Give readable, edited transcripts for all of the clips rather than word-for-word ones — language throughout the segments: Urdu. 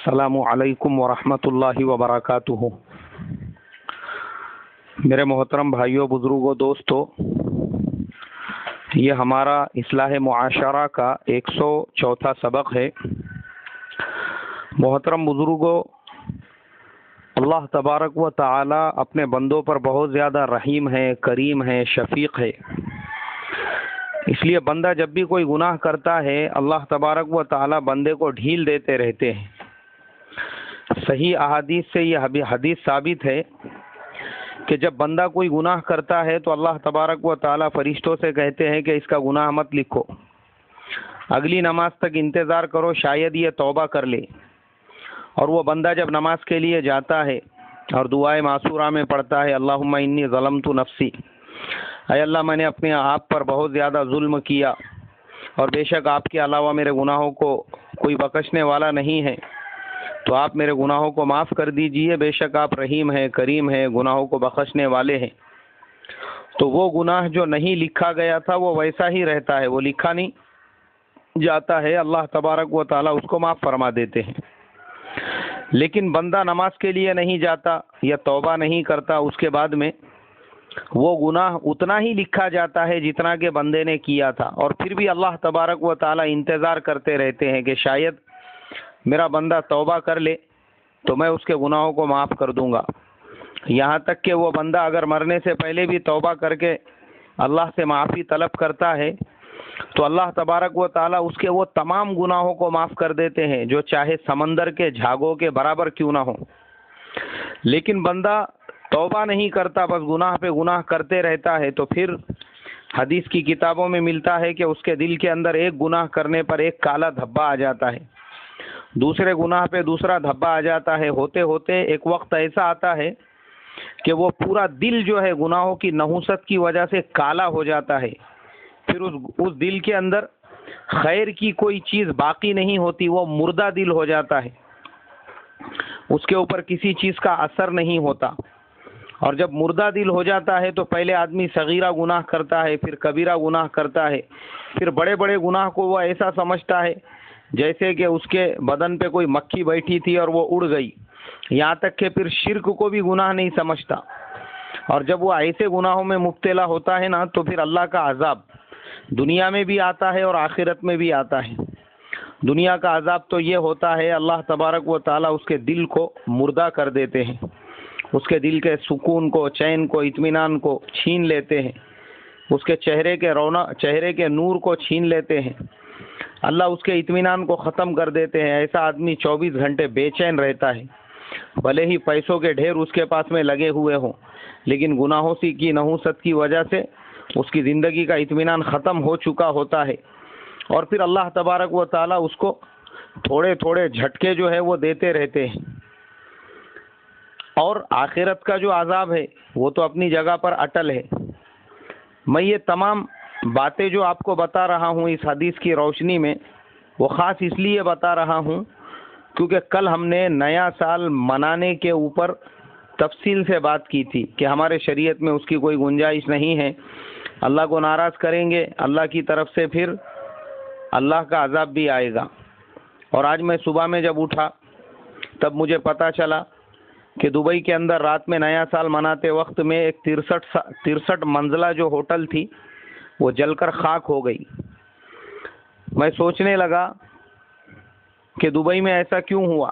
السلام علیکم ورحمۃ اللہ وبرکاتہ۔ میرے محترم بھائیوں، بزرگوں، دوستوں، یہ ہمارا اصلاح معاشرہ کا 104واں سبق ہے۔ محترم بزرگوں، اللہ تبارک و تعالی اپنے بندوں پر بہت زیادہ رحیم ہے، کریم ہے، شفیق ہے۔ اس لیے بندہ جب بھی کوئی گناہ کرتا ہے، اللہ تبارک و تعالی بندے کو ڈھیل دیتے رہتے ہیں۔ صحیح احادیث سے یہ حدیث ثابت ہے کہ جب بندہ کوئی گناہ کرتا ہے تو اللہ تبارک و تعالی فرشتوں سے کہتے ہیں کہ اس کا گناہ مت لکھو، اگلی نماز تک انتظار کرو، شاید یہ توبہ کر لے۔ اور وہ بندہ جب نماز کے لیے جاتا ہے اور دعائے معصورہ میں پڑھتا ہے، اللہم انی ظلمت نفسی، اے اللہ میں نے اپنے آپ پر بہت زیادہ ظلم کیا، اور بے شک آپ کے علاوہ میرے گناہوں کو کوئی بخشنے والا نہیں ہے، تو آپ میرے گناہوں کو معاف کر دیجئے، بے شک آپ رحیم ہیں، کریم ہیں، گناہوں کو بخشنے والے ہیں۔ تو وہ گناہ جو نہیں لکھا گیا تھا وہ ویسا ہی رہتا ہے، وہ لکھا نہیں جاتا ہے، اللہ تبارک و تعالی اس کو معاف فرما دیتے ہیں۔ لیکن بندہ نماز کے لیے نہیں جاتا یا توبہ نہیں کرتا، اس کے بعد میں وہ گناہ اتنا ہی لکھا جاتا ہے جتنا کہ بندے نے کیا تھا، اور پھر بھی اللہ تبارک و تعالی انتظار کرتے رہتے ہیں کہ شاید میرا بندہ توبہ کر لے تو میں اس کے گناہوں کو معاف کر دوں گا۔ یہاں تک کہ وہ بندہ اگر مرنے سے پہلے بھی توبہ کر کے اللہ سے معافی طلب کرتا ہے تو اللہ تبارک و تعالی اس کے وہ تمام گناہوں کو معاف کر دیتے ہیں جو چاہے سمندر کے جھاگوں کے برابر کیوں نہ ہو۔ لیکن بندہ توبہ نہیں کرتا، بس گناہ پہ گناہ کرتے رہتا ہے، تو پھر حدیث کی کتابوں میں ملتا ہے کہ اس کے دل کے اندر ایک گناہ کرنے پر ایک کالا دھبا آ جاتا ہے، دوسرے گناہ پہ دوسرا دھبا آ جاتا ہے، ہوتے ہوتے ایک وقت ایسا آتا ہے کہ وہ پورا دل جو ہے گناہوں کی نحوست کی وجہ سے کالا ہو جاتا ہے، پھر اس دل کے اندر خیر کی کوئی چیز باقی نہیں ہوتی، وہ مردہ دل ہو جاتا ہے، اس کے اوپر کسی چیز کا اثر نہیں ہوتا۔ اور جب مردہ دل ہو جاتا ہے تو پہلے آدمی صغیرہ گناہ کرتا ہے، پھر کبیرہ گناہ کرتا ہے، پھر بڑے بڑے گناہ کو وہ ایسا سمجھتا ہے جیسے کہ اس کے بدن پہ کوئی مکھی بیٹھی تھی اور وہ اڑ گئی، یہاں تک کہ پھر شرک کو بھی گناہ نہیں سمجھتا۔ اور جب وہ ایسے گناہوں میں مبتلا ہوتا ہے نا تو پھر اللہ کا عذاب دنیا میں بھی آتا ہے اور آخرت میں بھی آتا ہے۔ دنیا کا عذاب تو یہ ہوتا ہے اللہ تبارک و تعالی اس کے دل کو مردہ کر دیتے ہیں، اس کے دل کے سکون کو، چین کو، اطمینان کو چھین لیتے ہیں، اس کے چہرے کے نور کو چھین لیتے ہیں، اللہ اس کے اطمینان کو ختم کر دیتے ہیں۔ ایسا آدمی 24 گھنٹے بے چین رہتا ہے، بھلے ہی پیسوں کے ڈھیر اس کے پاس میں لگے ہوئے ہوں، لیکن گناہوں کی نحوست کی وجہ سے اس کی زندگی کا اطمینان ختم ہو چکا ہوتا ہے، اور پھر اللہ تبارک و تعالی اس کو تھوڑے تھوڑے جھٹکے جو ہے وہ دیتے رہتے ہیں۔ اور آخرت کا جو عذاب ہے وہ تو اپنی جگہ پر اٹل ہے۔ میں یہ تمام باتیں جو آپ کو بتا رہا ہوں اس حدیث کی روشنی میں، وہ خاص اس لیے بتا رہا ہوں کیونکہ کل ہم نے نیا سال منانے کے اوپر تفصیل سے بات کی تھی کہ ہمارے شریعت میں اس کی کوئی گنجائش نہیں ہے، اللہ کو ناراض کریں گے، اللہ کی طرف سے پھر اللہ کا عذاب بھی آئے گا۔ اور آج میں صبح میں جب اٹھا تب مجھے پتا چلا کہ دبئی کے اندر رات میں نیا سال مناتے وقت میں ایک 63 منزلہ جو ہوٹل تھی وہ جل کر خاک ہو گئی۔ میں سوچنے لگا کہ دبئی میں ایسا کیوں ہوا،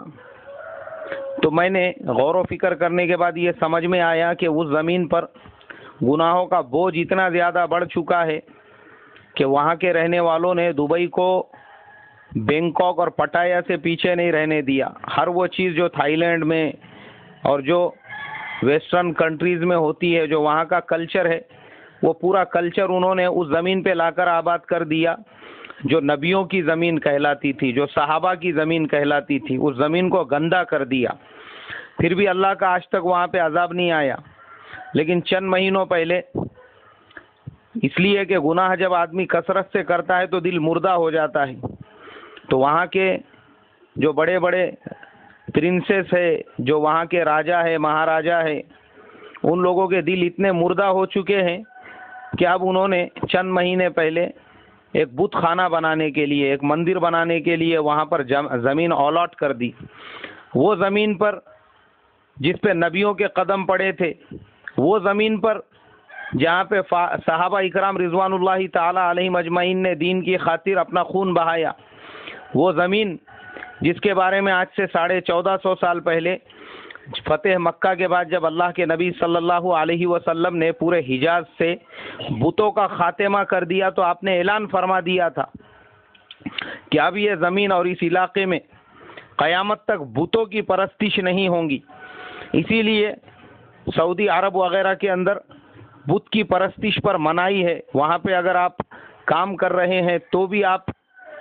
تو میں نے غور و فکر کرنے کے بعد یہ سمجھ میں آیا کہ اس زمین پر گناہوں کا بوجھ اتنا زیادہ بڑھ چکا ہے کہ وہاں کے رہنے والوں نے دبئی کو بینکاک اور پٹایا سے پیچھے نہیں رہنے دیا۔ ہر وہ چیز جو تھائی لینڈ میں اور جو ویسٹرن کنٹریز میں ہوتی ہے، جو وہاں کا کلچر ہے، وہ پورا کلچر انہوں نے اس زمین پہ لا کر آباد کر دیا جو نبیوں کی زمین کہلاتی تھی، جو صحابہ کی زمین کہلاتی تھی، اس زمین کو گندا کر دیا۔ پھر بھی اللہ کا آج تک وہاں پہ عذاب نہیں آیا، لیکن چند مہینوں پہلے اس لیے کہ گناہ جب آدمی کثرت سے کرتا ہے تو دل مردہ ہو جاتا ہے، تو وہاں کے جو بڑے بڑے پرنسس ہے، جو وہاں کے راجا ہے، مہاراجا ہے، ان لوگوں کے دل اتنے مردہ ہو چکے ہیں کہ اب انہوں نے چند مہینے پہلے ایک بت خانہ بنانے کے لیے، ایک مندر بنانے کے لیے وہاں پر زمین الاٹ کر دی. وہ زمین پر جس پہ نبیوں کے قدم پڑے تھے، وہ زمین پر جہاں پہ صحابہ اکرام رضوان اللہ تعالی علیہم اجمعین نے دین کی خاطر اپنا خون بہایا، وہ زمین جس کے بارے میں آج سے 1450 سال پہلے فتح مکہ کے بعد جب اللہ کے نبی صلی اللہ علیہ وسلم نے پورے حجاز سے بتوں کا خاتمہ کر دیا، تو آپ نے اعلان فرما دیا تھا کہ اب یہ زمین اور اس علاقے میں قیامت تک بتوں کی پرستش نہیں ہوں گی. اسی لیے سعودی عرب وغیرہ کے اندر بت کی پرستش پر منائی ہے. وہاں پہ اگر آپ کام کر رہے ہیں تو بھی آپ،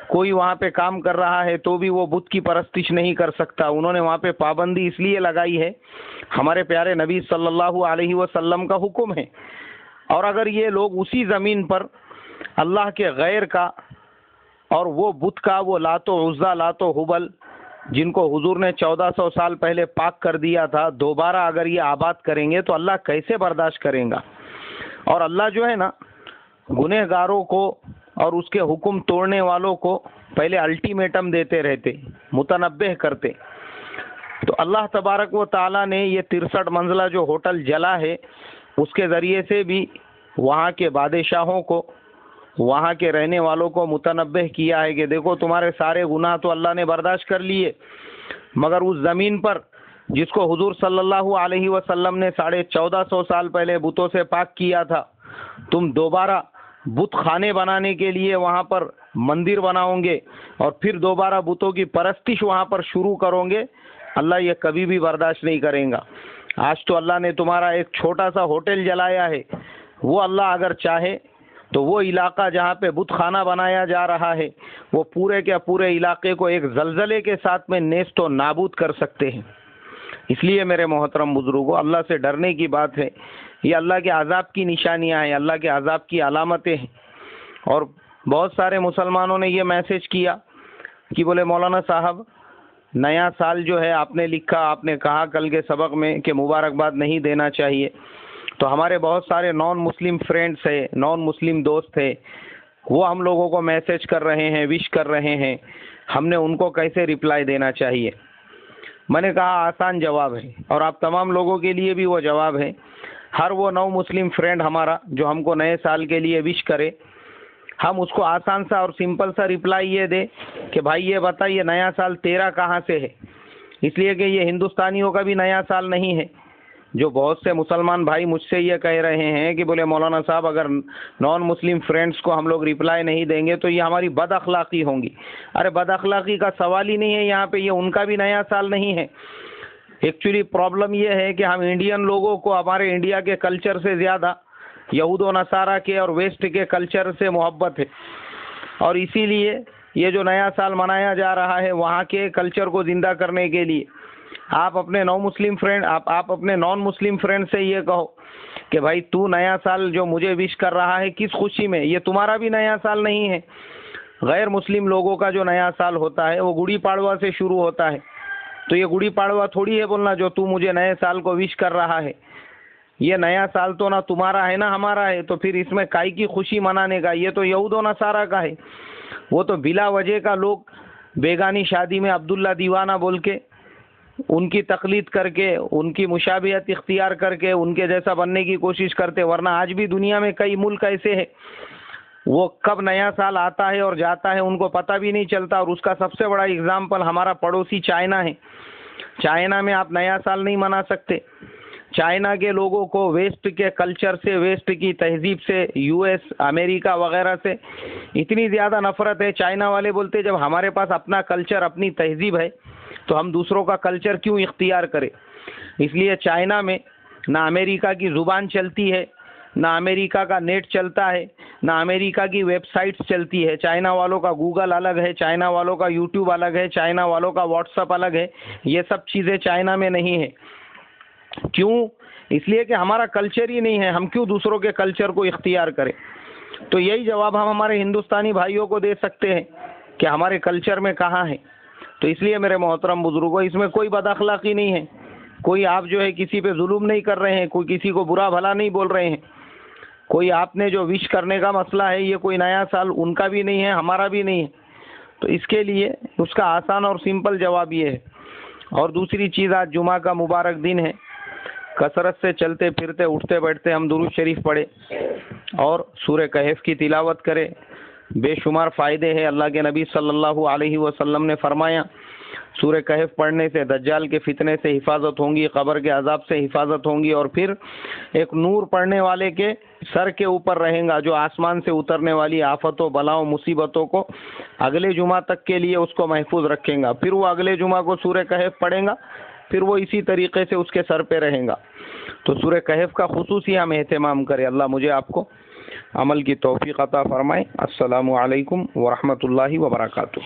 کوئی وہاں پہ کام کر رہا ہے تو بھی وہ بت کی پرستش نہیں کر سکتا. انہوں نے وہاں پہ پابندی اس لیے لگائی ہے، ہمارے پیارے نبی صلی اللہ علیہ وسلم کا حکم ہے. اور اگر یہ لوگ اسی زمین پر اللہ کے غیر کا اور وہ بت کا، وہ لات و عزا، لات و حبل، جن کو حضور نے 1400 سال پہلے پاک کر دیا تھا، دوبارہ اگر یہ آباد کریں گے تو اللہ کیسے برداشت کریں گا؟ اور اللہ جو ہے نا، گنہگاروں کو اور اس کے حکم توڑنے والوں کو پہلے الٹیمیٹم دیتے رہتے، متنبہ کرتے. تو اللہ تبارک و تعالیٰ نے یہ 63 منزلہ جو ہوٹل جلا ہے، اس کے ذریعے سے بھی وہاں کے بادشاہوں کو، وہاں کے رہنے والوں کو متنبہ کیا ہے کہ دیکھو تمہارے سارے گناہ تو اللہ نے برداشت کر لیے، مگر اس زمین پر جس کو حضور صلی اللہ علیہ وسلم نے 1450 سال پہلے بتوں سے پاک کیا تھا، تم دوبارہ بت خانے بنانے کے لیے وہاں پر مندر بناؤ گے اور پھر دوبارہ بتوں کی پرستش وہاں پر شروع کرو گے، اللہ یہ کبھی بھی برداشت نہیں کریں گا. آج تو اللہ نے تمہارا ایک چھوٹا سا ہوٹل جلایا ہے، وہ اللہ اگر چاہے تو وہ علاقہ جہاں پہ بت خانہ بنایا جا رہا ہے، وہ پورے کے پورے علاقے کو ایک زلزلے کے ساتھ میں نیست و نابود کر سکتے ہیں. اس لیے میرے محترم بزرگوں، اللہ سے ڈرنے کی بات ہے. یہ اللہ کے عذاب کی نشانیاں ہیں، اللہ کے عذاب کی علامتیں ہیں. اور بہت سارے مسلمانوں نے یہ میسج کیا کہ بولے مولانا صاحب، نیا سال جو ہے آپ نے لکھا، آپ نے کہا کل کے سبق میں کہ مبارکباد نہیں دینا چاہیے. تو ہمارے بہت سارے نان مسلم فرینڈس ہیں، نان مسلم دوست ہیں، وہ ہم لوگوں کو میسج کر رہے ہیں، وش کر رہے ہیں. ہم نے ان کو کیسے رپلائی دینا چاہیے؟ میں نے کہا آسان جواب ہے، اور آپ تمام لوگوں کے لیے بھی وہ جواب ہے. ہر وہ نو مسلم فرینڈ ہمارا جو ہم کو نئے سال کے لیے وش کرے، ہم اس کو آسان سا اور سمپل سا رپلائی یہ دے کہ بھائی یہ بتا یہ نیا سال تیرا کہاں سے ہے؟ اس لیے کہ یہ ہندوستانیوں کا بھی نیا سال نہیں ہے. جو بہت سے مسلمان بھائی مجھ سے یہ کہہ رہے ہیں کہ بولے مولانا صاحب اگر نان مسلم فرینڈس کو ہم لوگ رپلائی نہیں دیں گے تو یہ ہماری بد اخلاقی ہوں گی. ارے بد اخلاقی کا سوال ہی نہیں ہے یہاں پہ، یہ ان کا بھی نیا سال نہیں ہے. ایکچولی پرابلم یہ ہے کہ ہم انڈین لوگوں کو ہمارے انڈیا کے کلچر سے زیادہ یہود و نصارہ کے اور ویسٹ کے کلچر سے محبت ہے، اور اسی لیے یہ جو نیا سال منایا جا رہا ہے وہاں کے کلچر کو زندہ کرنے کے لیے آپ اپنے آپ اپنے نان مسلم فرینڈ سے یہ کہو کہ بھائی تو نیا سال جو مجھے وش کر رہا ہے کس خوشی میں؟ یہ تمہارا بھی نیا سال نہیں ہے. غیر مسلم لوگوں کا جو نیا سال ہوتا ہے وہ گڑی پاڑوا سے شروع ہوتا ہے. تو یہ گڑی پاڑوا تھوڑی ہے بولنا جو تو مجھے نئے سال کو وش کر رہا ہے. یہ نیا سال تو نہ تمہارا ہے نہ ہمارا ہے، تو پھر اس میں کائی کی خوشی منانے کا؟ یہ تو یہود و نصارہ کا ہے. وہ تو بلا وجہ کا لوگ بیگانی شادی میں عبداللہ دیوانہ بول کے ان کی تقلید کر کے، ان کی مشابہت اختیار کر کے ان کے جیسا بننے کی کوشش کرتے. ورنہ آج بھی دنیا میں کئی ملک ایسے ہیں وہ کب نیا سال آتا ہے اور جاتا ہے ان کو پتہ بھی نہیں چلتا. اور اس کا سب سے بڑا اگزامپل ہمارا پڑوسی چائنا ہے. چائنا میں آپ نیا سال نہیں منا سکتے. چائنا کے لوگوں کو ویسٹ کے کلچر سے، ویسٹ کی تہذیب سے، یو ایس، امریکہ وغیرہ سے اتنی زیادہ نفرت ہے. چائنا والے بولتے جب ہمارے پاس اپنا کلچر، اپنی تہذیب ہے تو ہم دوسروں کا کلچر کیوں اختیار کریں؟ اس لیے چائنا میں نہ امریکہ کی زبان چلتی ہے، نہ امریکہ کا نیٹ چلتا ہے، نہ امریکہ کی ویب سائٹس چلتی ہے. چائنا والوں کا گوگل الگ ہے، چائنا والوں کا یوٹیوب الگ ہے، چائنا والوں کا واٹس ایپ الگ ہے. یہ سب چیزیں چائنا میں نہیں ہے. کیوں؟ اس لیے کہ ہمارا کلچر ہی نہیں ہے. ہم کیوں دوسروں کے کلچر کو اختیار کریں؟ تو یہی جواب ہم ہمارے ہندوستانی بھائیوں کو دے سکتے ہیں کہ ہمارے کلچر میں کہاں ہے. تو اس لیے میرے محترم بزرگوں، اس میں کوئی بد اخلاقی نہیں ہے. کوئی آپ جو ہے کسی پہ ظلم نہیں کر رہے ہیں، کوئی کسی کو برا بھلا نہیں بول رہے ہیں، کوئی آپ نے جو وش کرنے کا مسئلہ ہے یہ کوئی نیا سال ان کا بھی نہیں ہے ہمارا بھی نہیں ہے، تو اس کے لیے اس کا آسان اور سمپل جواب یہ ہے۔ اور دوسری چیز، آج جمعہ کا مبارک دن ہے، کثرت سے چلتے پھرتے اٹھتے بیٹھتے ہم درود شریف پڑھے اور سورہ کہف کی تلاوت کرے، بے شمار فائدے ہیں۔ اللہ کے نبی صلی اللہ علیہ وسلم نے فرمایا سورہ کہف پڑھنے سے دجال کے فتنے سے حفاظت ہوں گی، قبر کے عذاب سے حفاظت ہوں گی، اور پھر ایک نور پڑھنے والے کے سر کے اوپر رہیں گا جو آسمان سے اترنے والی آفتوں بلاؤں مصیبتوں کو اگلے جمعہ تک کے لیے اس کو محفوظ رکھیں گا۔ پھر وہ اگلے جمعہ کو سورہ کہف پڑھیں گا، پھر وہ اسی طریقے سے اس کے سر پہ رہیں گا۔ تو سورہ کہف کا خصوصی ہم اہتمام کریں۔ اللہ مجھے آپ کو عمل کی توفیق عطا فرمائے۔ السلام علیکم ورحمۃ اللہ وبرکاتہ۔